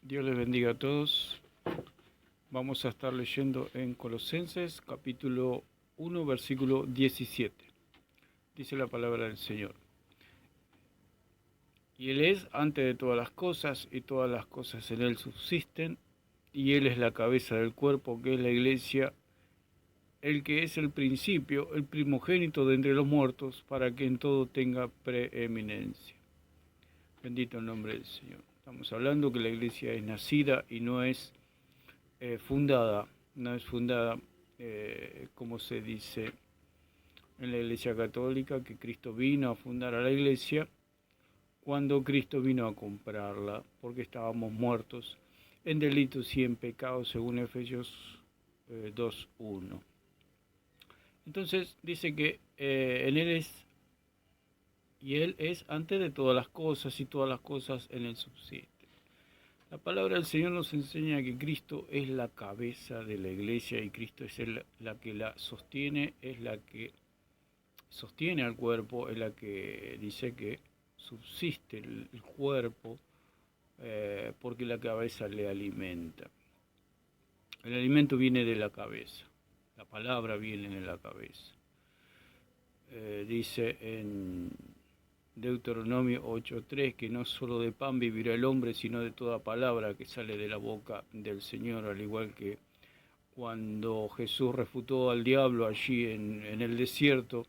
Dios les bendiga a todos. Vamos a estar leyendo en Colosenses capítulo 1, versículo 17. Dice la palabra del Señor. Y Él es antes de todas las cosas, y todas las cosas en Él subsisten, y Él es la cabeza del cuerpo, que es la iglesia, el que es el principio, el primogénito de entre los muertos, para que en todo tenga preeminencia. Bendito el nombre del Señor. Estamos hablando que la iglesia es nacida y no es fundada, como se dice en la Iglesia Católica, que Cristo vino a fundar a la iglesia cuando Cristo vino a comprarla, porque estábamos muertos en delitos y en pecados, según Efesios 2:1. Entonces dice que en Él es, y Él es antes de todas las cosas, y todas las cosas en Él subsisten. La palabra del Señor nos enseña que Cristo es la cabeza de la iglesia y Cristo es la que la sostiene, es la que sostiene al cuerpo, es la que dice que subsiste el cuerpo porque la cabeza le alimenta. El alimento viene de la cabeza, la palabra viene de la cabeza. Dice en Deuteronomio 8:3 que no solo de pan vivirá el hombre, sino de toda palabra que sale de la boca del Señor, al igual que cuando Jesús refutó al diablo allí en el desierto,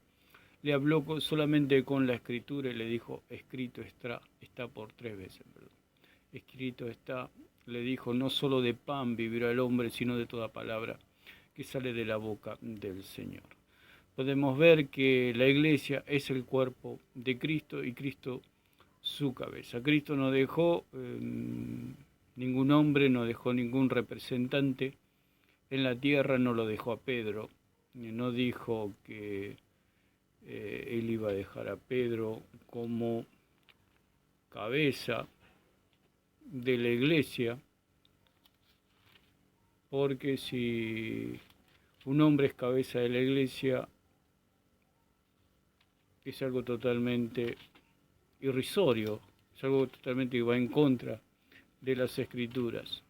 le habló solamente con la escritura y le dijo, escrito está por 3 veces, perdón. Escrito está, le dijo, no solo de pan vivirá el hombre, sino de toda palabra que sale de la boca del Señor. Podemos ver que la iglesia es el cuerpo de Cristo y Cristo su cabeza. Cristo no dejó ningún hombre, no dejó ningún representante en la tierra, no lo dejó a Pedro, no dijo que él iba a dejar a Pedro como cabeza de la iglesia, porque si un hombre es cabeza de la iglesia, es algo totalmente irrisorio, es algo totalmente que va en contra de las Escrituras.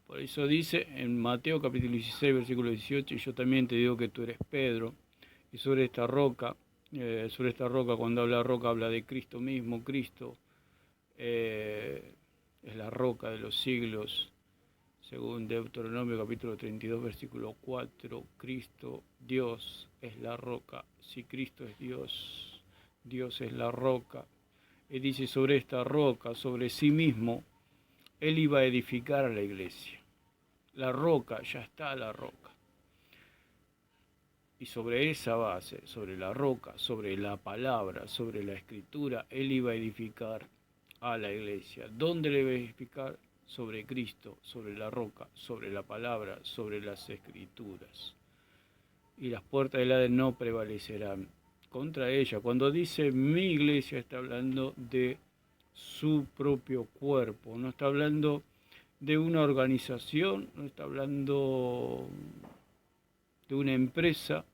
Por eso dice en Mateo capítulo 16, versículo 18, y yo también te digo que tú eres Pedro, y sobre esta roca, cuando habla roca, habla de Cristo mismo. Cristo es la roca de los siglos, según Deuteronomio capítulo 32, versículo 4, Cristo, Dios, es la roca. Si Cristo es Dios, Dios es la roca. Y dice, sobre esta roca, sobre sí mismo, Él iba a edificar a la iglesia. La roca, ya está la roca. Y sobre esa base, sobre la roca, sobre la palabra, sobre la escritura, Él iba a edificar a la iglesia. ¿Dónde le iba a edificar? Sobre Cristo, sobre la roca, sobre la palabra, sobre las escrituras. Y las puertas del Hades no prevalecerán contra ella. Cuando dice mi iglesia, está hablando de su propio cuerpo, no está hablando de una organización, no está hablando de una empresa,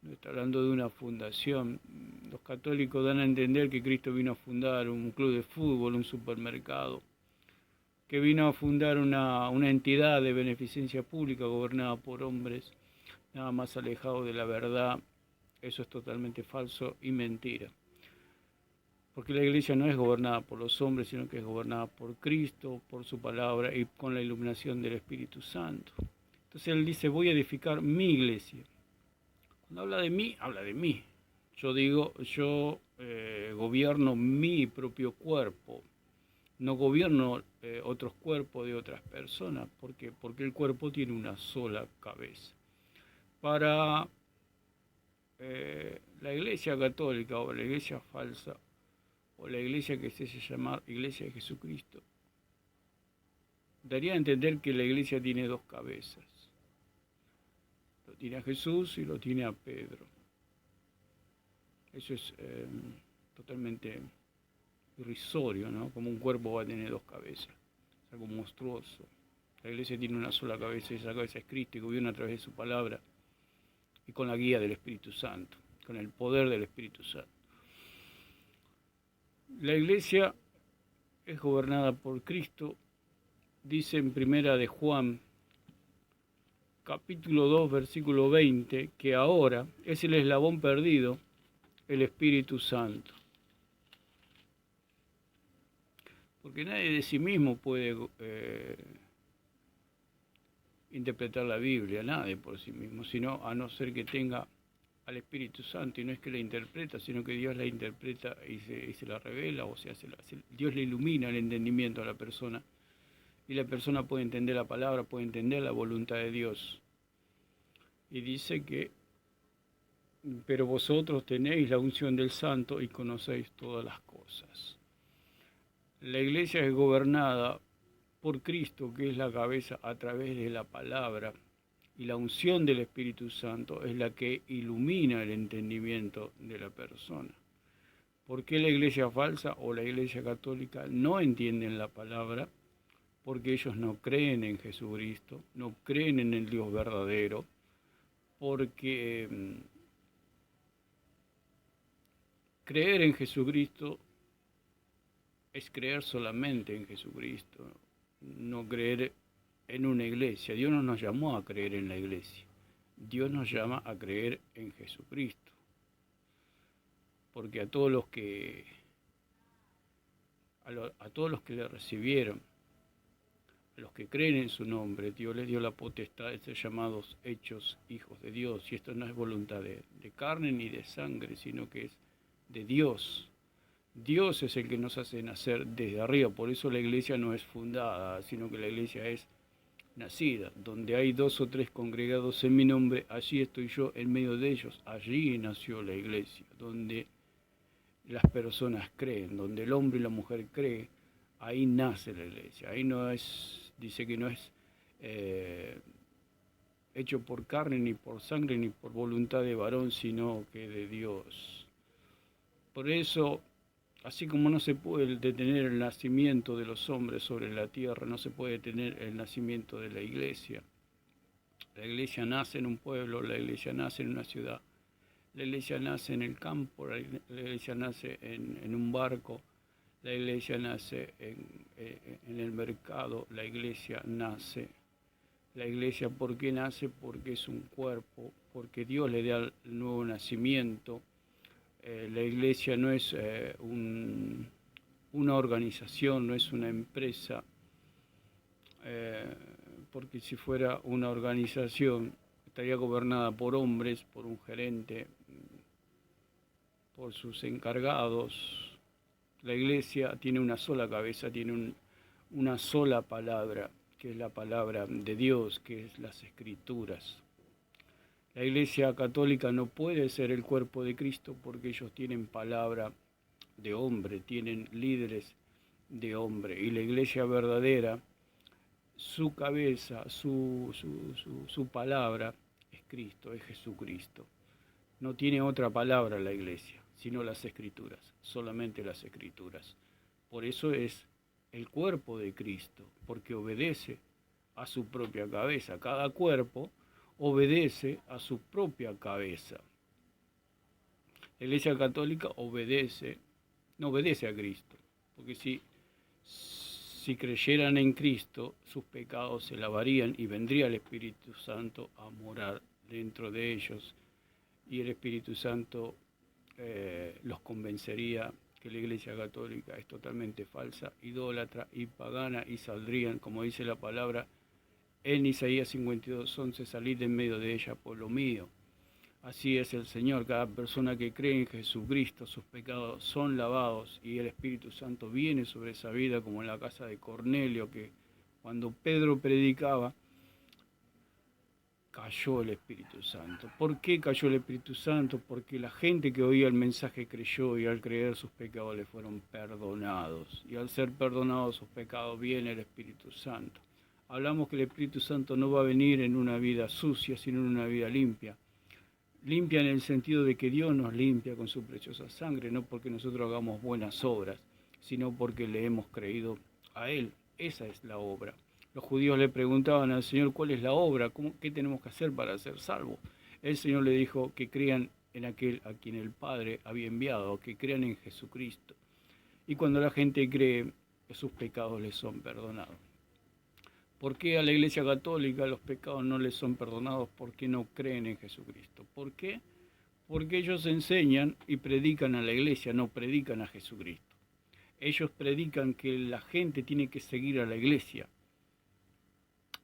no está hablando de una fundación. Los católicos dan a entender que Cristo vino a fundar un club de fútbol, un supermercado, que vino a fundar una entidad de beneficencia pública gobernada por hombres, nada más alejados de la verdad. Eso es totalmente falso y mentira. Porque la iglesia no es gobernada por los hombres, sino que es gobernada por Cristo, por su palabra y con la iluminación del Espíritu Santo. Entonces Él dice, voy a edificar mi iglesia. Cuando habla de mí, habla de mí. Yo digo, yo gobierno mi propio cuerpo. No gobierno otros cuerpos de otras personas. ¿Por qué? Porque el cuerpo tiene una sola cabeza. Para la iglesia católica o la iglesia falsa, o la iglesia que se hace llamar Iglesia de Jesucristo, daría a entender que la iglesia tiene dos cabezas. Lo tiene a Jesús y lo tiene a Pedro. Eso es totalmente irrisorio, ¿no? Como un cuerpo va a tener dos cabezas. Es algo monstruoso. La iglesia tiene una sola cabeza, y esa cabeza es Cristo, y gobierna a través de su palabra y con la guía del Espíritu Santo, con el poder del Espíritu Santo. La iglesia es gobernada por Cristo. Dice en Primera de Juan, capítulo 2, versículo 20, que ahora es el eslabón perdido, el Espíritu Santo. Porque nadie de sí mismo puede interpretar la Biblia, nadie por sí mismo, sino a no ser que tenga al Espíritu Santo, y no es que la interpreta, sino que Dios la interpreta y se la revela, o sea, Dios le ilumina el entendimiento a la persona, y la persona puede entender la palabra, puede entender la voluntad de Dios. Y dice que, pero vosotros tenéis la unción del Santo y conocéis todas las cosas. La iglesia es gobernada por Cristo, que es la cabeza, a través de la palabra, y la unción del Espíritu Santo es la que ilumina el entendimiento de la persona. ¿Por qué la iglesia falsa o la iglesia católica no entienden la palabra? Porque ellos no creen en Jesucristo, no creen en el Dios verdadero, porque creer en Jesucristo es creer solamente en Jesucristo, no creer en una iglesia. Dios no nos llamó a creer en la iglesia, Dios nos llama a creer en Jesucristo, porque a todos los que le recibieron, a los que creen en su nombre, Dios les dio la potestad de ser llamados hechos hijos de Dios. Y esto no es voluntad de carne ni de sangre, sino que es de Dios. Dios es el que nos hace nacer desde arriba. Por eso la iglesia no es fundada, sino que la iglesia es nacida. Donde hay 2 o 3 congregados en mi nombre, allí estoy yo en medio de ellos. Allí nació la iglesia, donde las personas creen, donde el hombre y la mujer creen, ahí nace la iglesia. Ahí no es, dice que no es hecho por carne, ni por sangre, ni por voluntad de varón, sino que de Dios. Por eso, así como no se puede detener el nacimiento de los hombres sobre la tierra, no se puede detener el nacimiento de la iglesia. La iglesia nace en un pueblo, la iglesia nace en una ciudad, la iglesia nace en el campo, la iglesia nace en un barco, la iglesia nace en el mercado, la iglesia nace. La iglesia, ¿por qué nace? Porque es un cuerpo, porque Dios le da el nuevo nacimiento. La iglesia no es una organización, no es una empresa, porque si fuera una organización estaría gobernada por hombres, por un gerente, por sus encargados. La iglesia tiene una sola cabeza, tiene una sola palabra, que es la palabra de Dios, que es las Escrituras. La iglesia católica no puede ser el cuerpo de Cristo porque ellos tienen palabra de hombre, tienen líderes de hombre. Y la iglesia verdadera, su cabeza, su palabra es Cristo, es Jesucristo. No tiene otra palabra la iglesia, sino las Escrituras, solamente las Escrituras. Por eso es el cuerpo de Cristo, porque obedece a su propia cabeza. Cada cuerpo obedece a su propia cabeza. La Iglesia Católica no obedece a Cristo, porque si creyeran en Cristo, sus pecados se lavarían y vendría el Espíritu Santo a morar dentro de ellos, y el Espíritu Santo los convencería que la Iglesia Católica es totalmente falsa, idólatra y pagana, y saldrían, como dice la palabra en Isaías 52:11, salid en medio de ella, pueblo mío. Así es el Señor. Cada persona que cree en Jesucristo, sus pecados son lavados y el Espíritu Santo viene sobre esa vida, como en la casa de Cornelio, que cuando Pedro predicaba, cayó el Espíritu Santo. ¿Por qué cayó el Espíritu Santo? Porque la gente que oía el mensaje creyó, y al creer sus pecados le fueron perdonados. Y al ser perdonados sus pecados viene el Espíritu Santo. Hablamos que el Espíritu Santo no va a venir en una vida sucia, sino en una vida limpia. Limpia en el sentido de que Dios nos limpia con su preciosa sangre, no porque nosotros hagamos buenas obras, sino porque le hemos creído a Él. Esa es la obra. Los judíos le preguntaban al Señor, ¿cuál es la obra? ¿Qué tenemos que hacer para ser salvos? El Señor le dijo que crean en aquel a quien el Padre había enviado, que crean en Jesucristo. Y cuando la gente cree, sus pecados les son perdonados. ¿Por qué a la Iglesia Católica los pecados no les son perdonados? Porque no creen en Jesucristo. ¿Por qué? Porque ellos enseñan y predican a la Iglesia, no predican a Jesucristo. Ellos predican que la gente tiene que seguir a la Iglesia.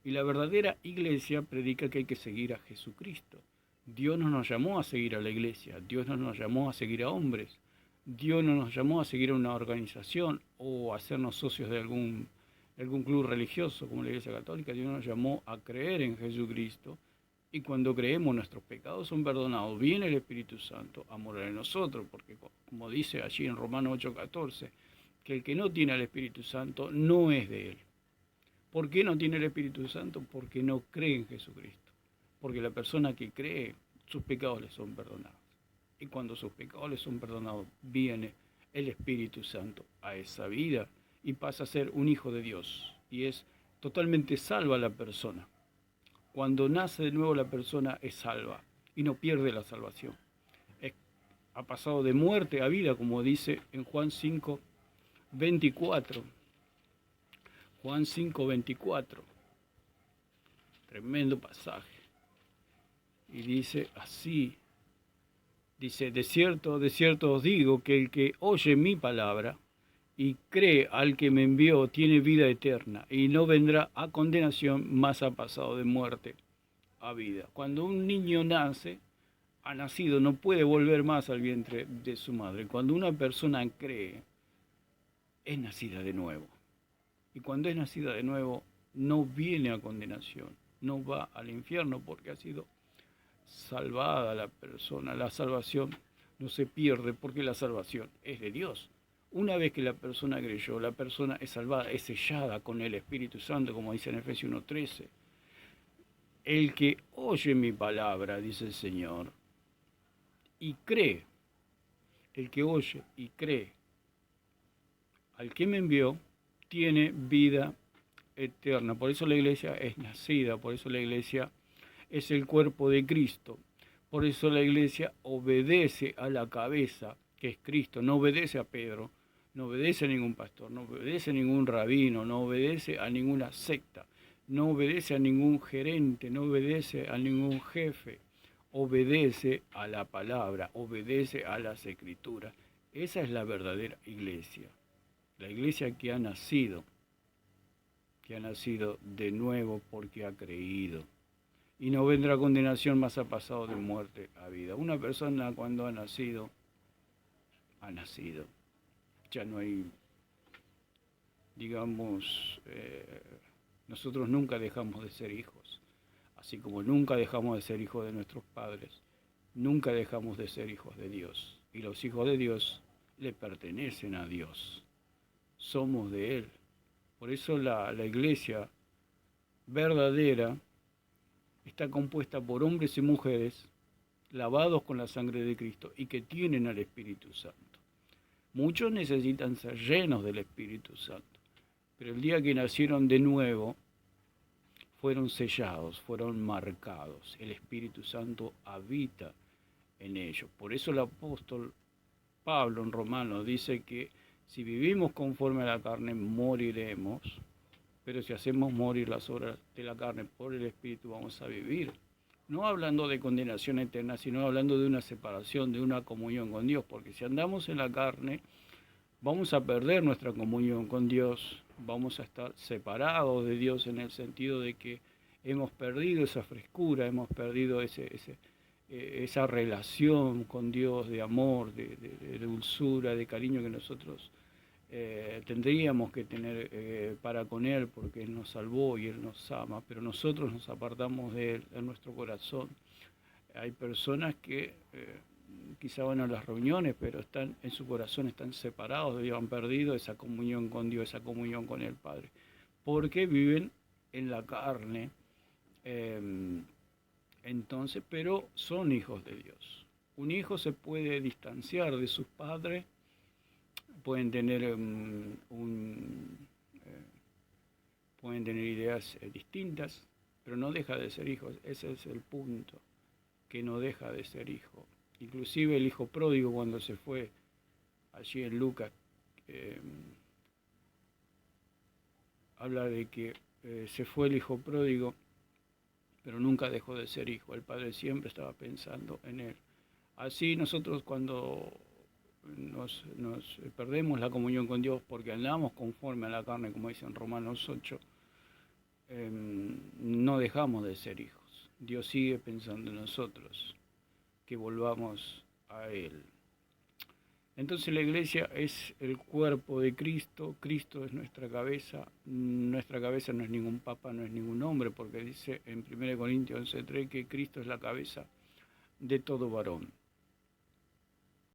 Y la verdadera Iglesia predica que hay que seguir a Jesucristo. Dios no nos llamó a seguir a la Iglesia, Dios no nos llamó a seguir a hombres, Dios no nos llamó a seguir a una organización o a hacernos socios de algún club religioso como la Iglesia Católica. Dios nos llamó a creer en Jesucristo, y cuando creemos nuestros pecados son perdonados. Viene el Espíritu Santo a morar en nosotros, porque como dice allí en Romanos 8:14, que el que no tiene al Espíritu Santo no es de él. ¿Por qué no tiene el Espíritu Santo? Porque no cree en Jesucristo. Porque la persona que cree, sus pecados le son perdonados. Y cuando sus pecados le son perdonados, viene el Espíritu Santo a esa vida y pasa a ser un hijo de Dios. Y es totalmente salva la persona. Cuando nace de nuevo la persona es salva y no pierde la salvación. Ha pasado de muerte a vida, como dice en Juan 5:24. Juan 5:24. Tremendo pasaje. Y dice así. Dice, de cierto os digo que el que oye mi palabra y cree al que me envió tiene vida eterna y no vendrá a condenación, mas ha pasado de muerte a vida. Cuando un niño nace, ha nacido, no puede volver más al vientre de su madre. Cuando una persona cree, es nacida de nuevo. Y cuando es nacida de nuevo, no viene a condenación, no va al infierno porque ha sido salvada la persona. La salvación no se pierde porque la salvación es de Dios. Una vez que la persona creyó, la persona es salvada, es sellada con el Espíritu Santo, como dice en Efesios 1:13. El que oye mi palabra, dice el Señor, y cree, el que oye y cree al que me envió, tiene vida eterna. Por eso la iglesia es nacida, por eso la iglesia es el cuerpo de Cristo. Por eso la iglesia obedece a la cabeza, que es Cristo. No obedece a Pedro, no obedece a ningún pastor, no obedece a ningún rabino, no obedece a ninguna secta, no obedece a ningún gerente, no obedece a ningún jefe. Obedece a la palabra, obedece a las escrituras. Esa es la verdadera iglesia. La iglesia que ha nacido de nuevo porque ha creído. Y no vendrá condenación, más ha pasado de muerte a vida. Una persona cuando ha nacido. Ya no hay, digamos, nosotros nunca dejamos de ser hijos. Así como nunca dejamos de ser hijos de nuestros padres, nunca dejamos de ser hijos de Dios. Y los hijos de Dios le pertenecen a Dios. Somos de Él. Por eso la iglesia verdadera está compuesta por hombres y mujeres lavados con la sangre de Cristo y que tienen al Espíritu Santo. Muchos necesitan ser llenos del Espíritu Santo, pero el día que nacieron de nuevo, fueron sellados, fueron marcados. El Espíritu Santo habita en ellos. Por eso el apóstol Pablo en Romanos dice que si vivimos conforme a la carne, moriremos, pero si hacemos morir las obras de la carne por el Espíritu, vamos a vivir. No hablando de condenación eterna, sino hablando de una separación, de una comunión con Dios, porque si andamos en la carne, vamos a perder nuestra comunión con Dios, vamos a estar separados de Dios en el sentido de que hemos perdido esa frescura, hemos perdido esa relación con Dios de amor, de dulzura, de cariño que nosotros tendríamos que tener para con Él, porque Él nos salvó y Él nos ama, pero nosotros nos apartamos de Él en nuestro corazón. Hay personas que quizá van a las reuniones, pero están en su corazón, están separados, han perdido esa comunión con Dios, esa comunión con el Padre, porque viven en la carne, entonces, pero son hijos de Dios. Un hijo se puede distanciar de sus padres, pueden tener pueden tener ideas distintas, pero no deja de ser hijo. Ese es el punto, que no deja de ser hijo. Inclusive el hijo pródigo, cuando se fue allí en Lucas habla de que se fue el hijo pródigo, pero nunca dejó de ser hijo. El padre siempre estaba pensando en él. Así nosotros cuando nos perdemos la comunión con Dios porque andamos conforme a la carne, como dice en Romanos 8, no dejamos de ser hijos. Dios sigue pensando en nosotros, que volvamos a Él. Entonces la iglesia es el cuerpo de Cristo, Cristo es nuestra cabeza no es ningún papa, no es ningún hombre, porque dice en 1 Corintios 11:3 que Cristo es la cabeza de todo varón.